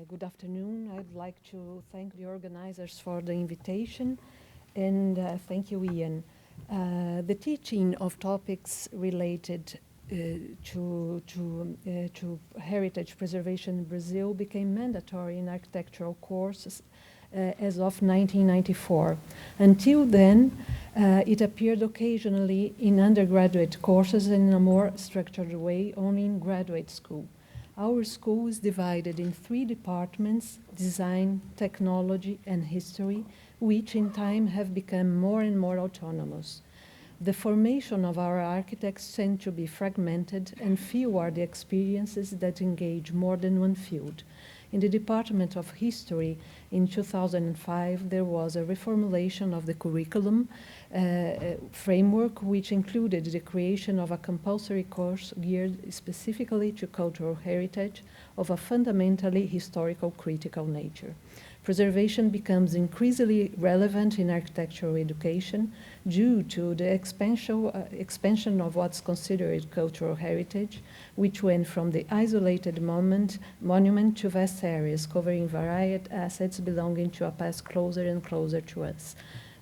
Good afternoon. I'd like to thank the organizers for the invitation, and thank you, Ian. The teaching of topics related to heritage preservation in Brazil became mandatory in architectural courses as of 1994. Until then, it appeared occasionally in undergraduate courses and in a more structured way only in graduate school. Our school is divided in 3 departments: design, technology, and history, which in time have become more and more autonomous. The formation of our architects tend to be fragmented, and few are the experiences that engage more than one field. In the Department of History, in 2005, there was a reformulation of the curriculum framework, which included the creation of a compulsory course geared specifically to cultural heritage of a fundamentally historical critical nature. Preservation becomes increasingly relevant in architectural education due to the expansion of what's considered cultural heritage, which went from the isolated monument to vast areas covering varied assets belonging to a past closer and closer to us.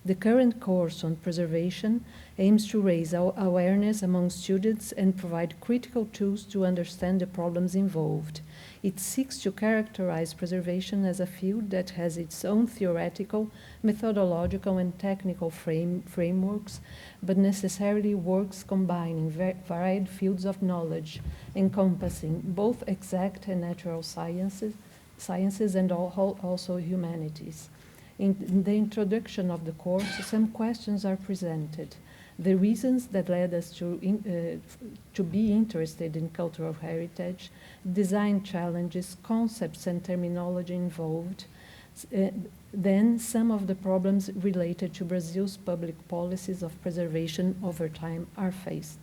The current course on preservation aims to raise awareness among students and provide critical tools to understand the problems involved. It seeks to characterize preservation as a field that has its own theoretical, methodological, and technical frameworks, but necessarily works combining varied fields of knowledge, encompassing both exact and natural sciences and also humanities. In the introduction of the course, some questions are presented. The reasons that led us to be interested in cultural heritage, design challenges, concepts and terminology involved, then some of the problems related to Brazil's public policies of preservation over time are faced.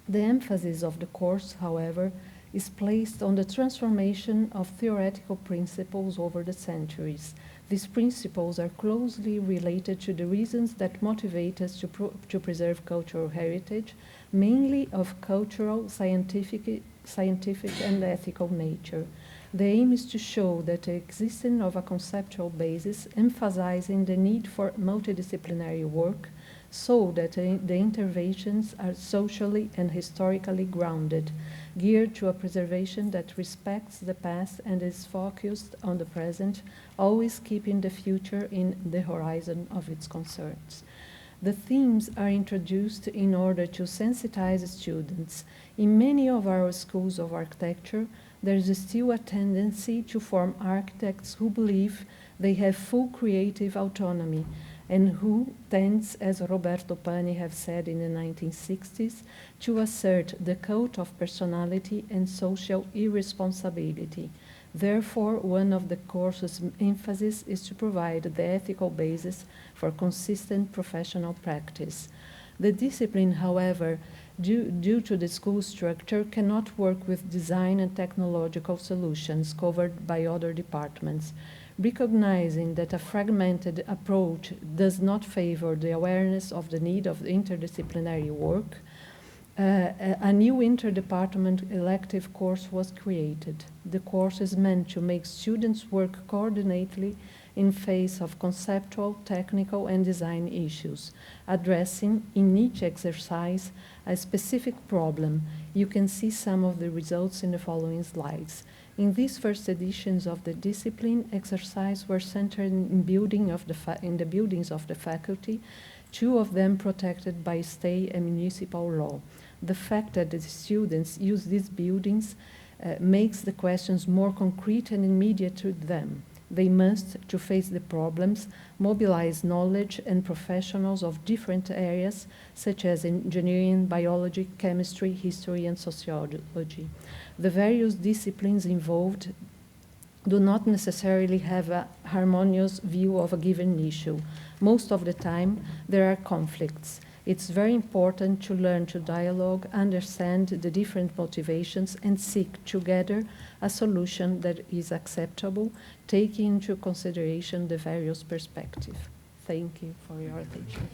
The emphasis of the course, however, is placed on the transformation of theoretical principles over the centuries. These principles are closely related to the reasons that motivate us to preserve cultural heritage, mainly of cultural, scientific and ethical nature. The aim is to show that the existence of a conceptual basis emphasizing the need for multidisciplinary work so that the interventions are socially and historically grounded, geared to a preservation that respects the past and is focused on the present, always keeping the future in the horizon of its concerns. The themes are introduced in order to sensitize students. In many of our schools of architecture, there is still a tendency to form architects who believe they have full creative autonomy and who tends, as Roberto Pani have said in the 1960s, to assert the cult of personality and social irresponsibility. Therefore, one of the course's emphasis is to provide the ethical basis for consistent professional practice. The discipline, however, due to the school structure, cannot work with design and technological solutions covered by other departments. Recognizing that a fragmented approach does not favor the awareness of the need of interdisciplinary work, a new interdepartment elective course was created. The course is meant to make students work coordinately in face of conceptual, technical, and design issues, addressing in each exercise a specific problem. You can see some of the results in the following slides. In these first editions of the discipline, exercises were centered in the buildings of the faculty, 2 of them protected by state and municipal law. The fact that the students use these buildings makes the questions more concrete and immediate to them. They must, to face the problems, mobilize knowledge and professionals of different areas, such as engineering, biology, chemistry, history, and sociology. The various disciplines involved do not necessarily have a harmonious view of a given issue. Most of the time, there are conflicts. It's very important to learn to dialogue, understand the different motivations, and seek together a solution that is acceptable, taking into consideration the various perspectives. Thank you for your attention.